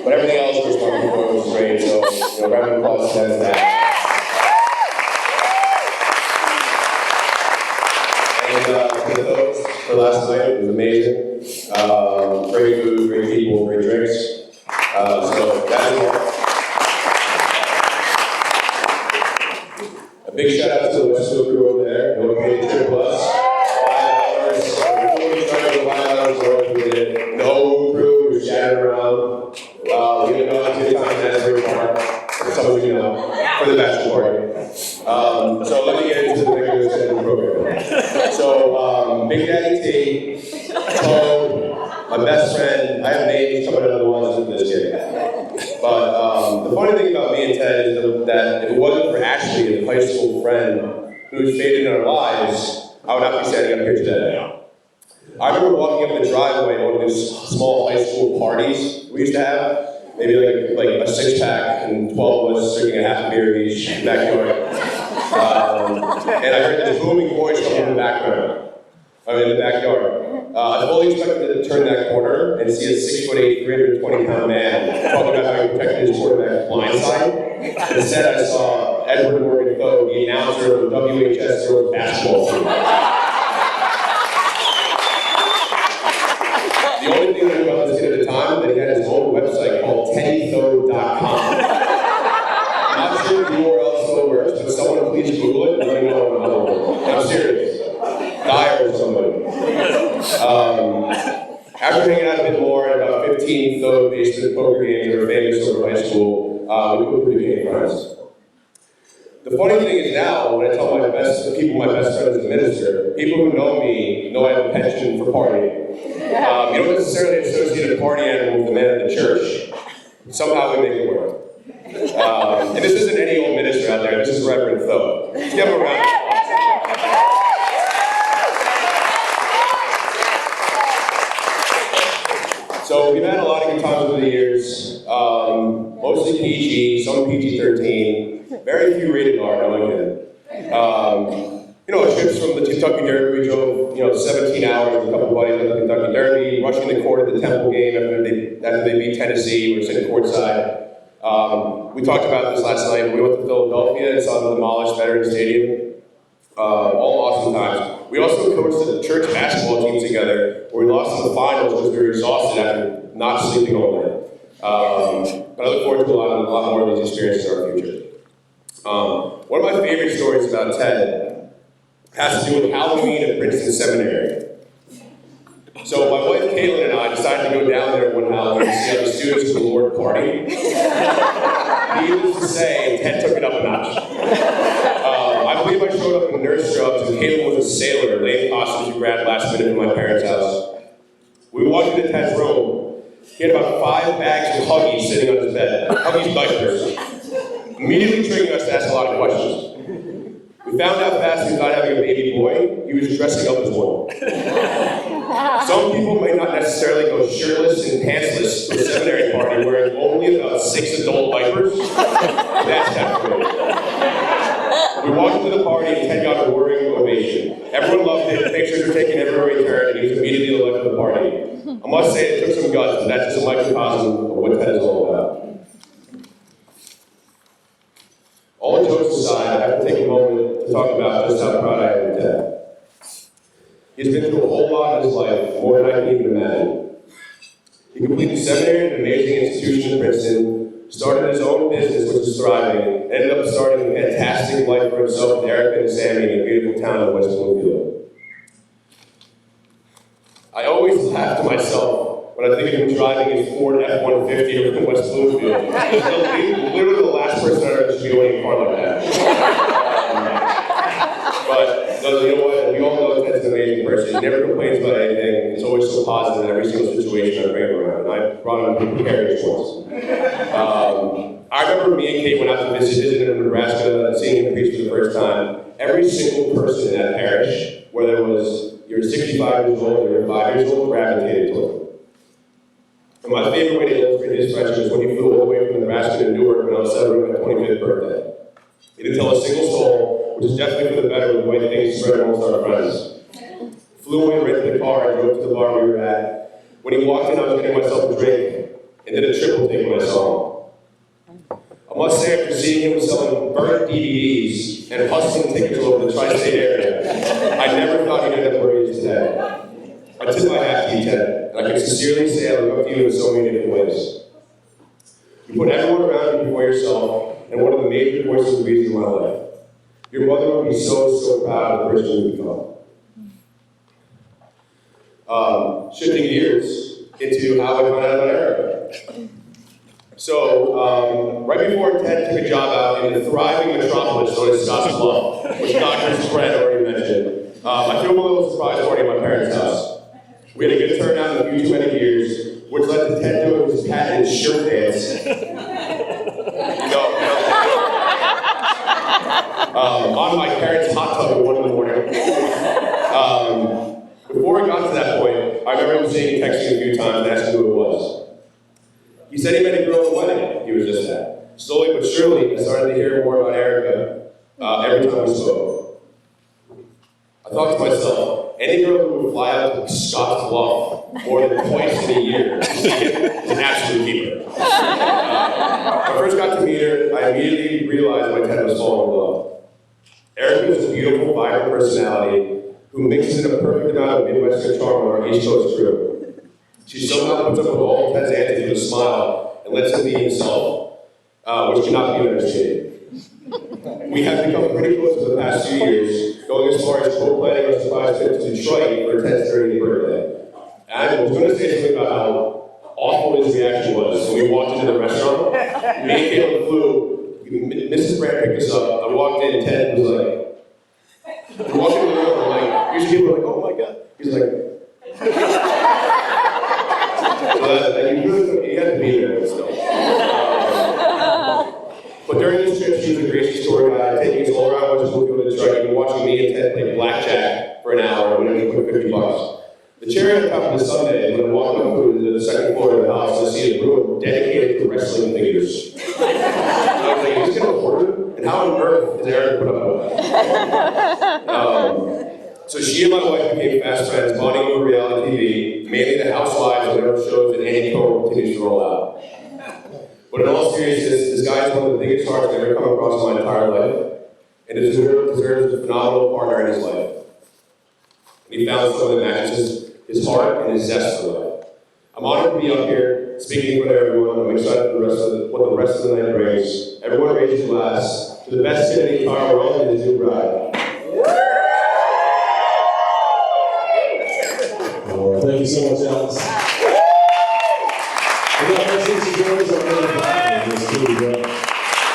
But everything else was fun before it was great, so round of applause to that. And for the folks for last night, it was amazing. Great food, great people, great drinks. So that's it. A big shout out to the Westfield crew over there. No paid trip plus. 5 hours. Before we started the 5 hours work, we did the whole crew was chatting around. We didn't know how to do time in Asbury Park. Some of you know, for the bachelor party. So let me get into the regular schedule program. So Big Daddy T, Thode, my best friend. I have names, some of the other ones in this kid. But the funny thing about me and Ted is that if it wasn't for Ashley, a high school friend who's faded in our lives, I would not be standing up here today. I remember walking up the driveway at one of those small high school parties we used to have, maybe like a 6-pack and 12 of us drinking a half a beer each in the backyard. And I heard this booming voice from the background. in the backyard. I fully expected to turn that corner and see a 6'8", 320-pound man talking about how he protected his quarterback's blind side. Instead, I saw Edward Morgan Thode, the announcer of the WHS girls basketball team. The only thing I knew about this kid at the time was that he had his own website called TeddyThode.com. I'm not sure if the URL still works, but someone please Google it and let me know what I'm doing. I'm serious. Dyer or somebody. After hanging out a bit more at about 15 Thode basement poker games that were famous over high school, we quickly became friends. The funny thing is now, when I tell my best friend is a minister, people who know me know I have a penchant for partying. You don't necessarily associate a party animal with the man at the church. Somehow we make it work. And this isn't any old minister out there, this is Reverend Thode. Let's give him a round of applause. So we've had a lot of good times over the years, mostly PG, some PG-13, very few rated R, no one did. Trips from the Kentucky Derby, we drove, 17 hours with a couple of buddies at the Kentucky Derby, rushing the court at the Temple game after they beat Tennessee, we were sitting courtside. We talked about this last night, we went to Philadelphia and saw the demolished Veterans Stadium. All awesome times. We also coached the church basketball team together, where we lost in the finals because we were exhausted after not sleeping all night. But I look forward to a lot more of these experiences in our future. One of my favorite stories about Ted has to do with Halloween at Princeton Seminary. So my wife Caitlin and I decided to go down there one Halloween to see how the students of the Lord party. Needless to say, Ted took it up a notch. I believe I showed up in nurse scrubs and Caitlin was a sailor, laying costumes we grabbed last minute from my parents' house. We walked into Ted's room. He had about 5 bags of Huggies sitting on his bed. Huggies diapers. Immediately triggering us to ask a lot of questions. We found out fast he was not having a baby boy, he was dressing up as one. Some people may not necessarily go shirtless and pantsless to a seminary party wearing only about 6 adult diapers. That's definitely. We walked into the party and Ted got a roaring ovation. Everyone loved it, pictures were taken everywhere he turned, and he was immediately the life of the party. I must say it took some guts, but that's just a microcosm of what Ted is all about. All jokes aside, I have to take a moment to talk about just how proud I am of Ted. He's been through a whole lot in his life, more than I can even imagine. He completed seminary at an amazing institution in Princeton, started his own business, which is thriving, and ended up starting a fantastic life for himself with Erica and Sammy in the beautiful town of West Bloomfield. I always laugh to myself when I think of him driving his Ford F-150 over in West Bloomfield. He's literally the last person on earth to be owning a car like that. But you know what? We all know Ted's an amazing person. He never complains about anything. He's always so positive in every single situation I bring him around. And I brought him to prepare his once. I remember me and Kate went out to visit him in Nebraska and seeing him preach for the first time. Every single person in that parish, whether it was you're 65 years old or you're 5 years old, gravitated toward him. And my favorite way to illustrate his friendship is when he flew all the way from Nebraska to Newark when I was celebrating my 25th birthday. He didn't tell a single soul, which is definitely for the better with the way things spread amongst our friends. Flew away, rented the car, and drove to the bar we were at. When he walked in, I was getting myself a drink. and did a triple take when I saw him. I must say, after seeing him selling burnt DVDs and hustling tickets all over the tri-state area, I never thought he'd end up where he is today. I tip my hat to you, Ted, and I can sincerely say I look up to you in so many different ways. You put everyone around you before yourself, and one of the major voices of reason in my life. Your mother would be so proud of the person you become. Shifting gears into how I found out about Erica. So, right before Ted took a job out in the thriving metropolis known as Charlevoix, which Dr. Brandt already mentioned, I threw him a little surprise party at my parents' house. We had a good turnout in a few too many years, which led to Ted doing his patented shirt dance. On my parents' hot tub at 1 in the morning. Before we got to that point, I remember him saying and texting a few times and asking who it was. He said he met a girl at the wedding he was just at. Slowly but surely, I started to hear more about Erica every time we spoke. I thought to myself, any girl who would fly out to Scott's Bluff more than twice in a year is an absolute keeper. When I first got to meet her, I immediately realized my Ted was falling in love. Erica is a beautiful, vibrant personality who mixes in a perfect amount of Midwestern charm on our East Coast crew. She somehow puts up with all Ted's antics with a smile and lets him be himself, which cannot be understated. We have become pretty close for the past few years, going as far as co-planning a surprise trip to Detroit for Ted's 30th birthday. And I was going to say something about how awful his reaction was when we walked into the restaurant. Me and Caitlin flew, Mrs. Brandt picked us up, I walked in, and Ted was like, we walked into the room, and like, usually people are like, oh my God. He's like, you had to be there still. But during this trip, she was a gracious tour guide, taking us all around West Bloomfield and Detroit, and watching me and Ted play blackjack for an hour and winning a quick $50. The cherry on top of the Sunday, when I walked up to the second floor of the house, I see a room dedicated to wrestling figures. And I was like, is this going to work? And how on earth is Eric put up with that? So she and my wife became fast friends, bonding over reality TV, mainly the Housewives and whatever shows that Andy Cohen continues to roll out. But in all seriousness, this guy is one of the biggest hearts I've ever come across in my entire life, and deserves a phenomenal partner in his life. And he found someone that matches his heart and his zest for life. I'm honored to be up here speaking with everyone. I'm excited for what the rest of the night brings. Everyone raise your glass to the best kid in the entire world and his new bride. Thank you so much, Alex. We got my 60 girls on the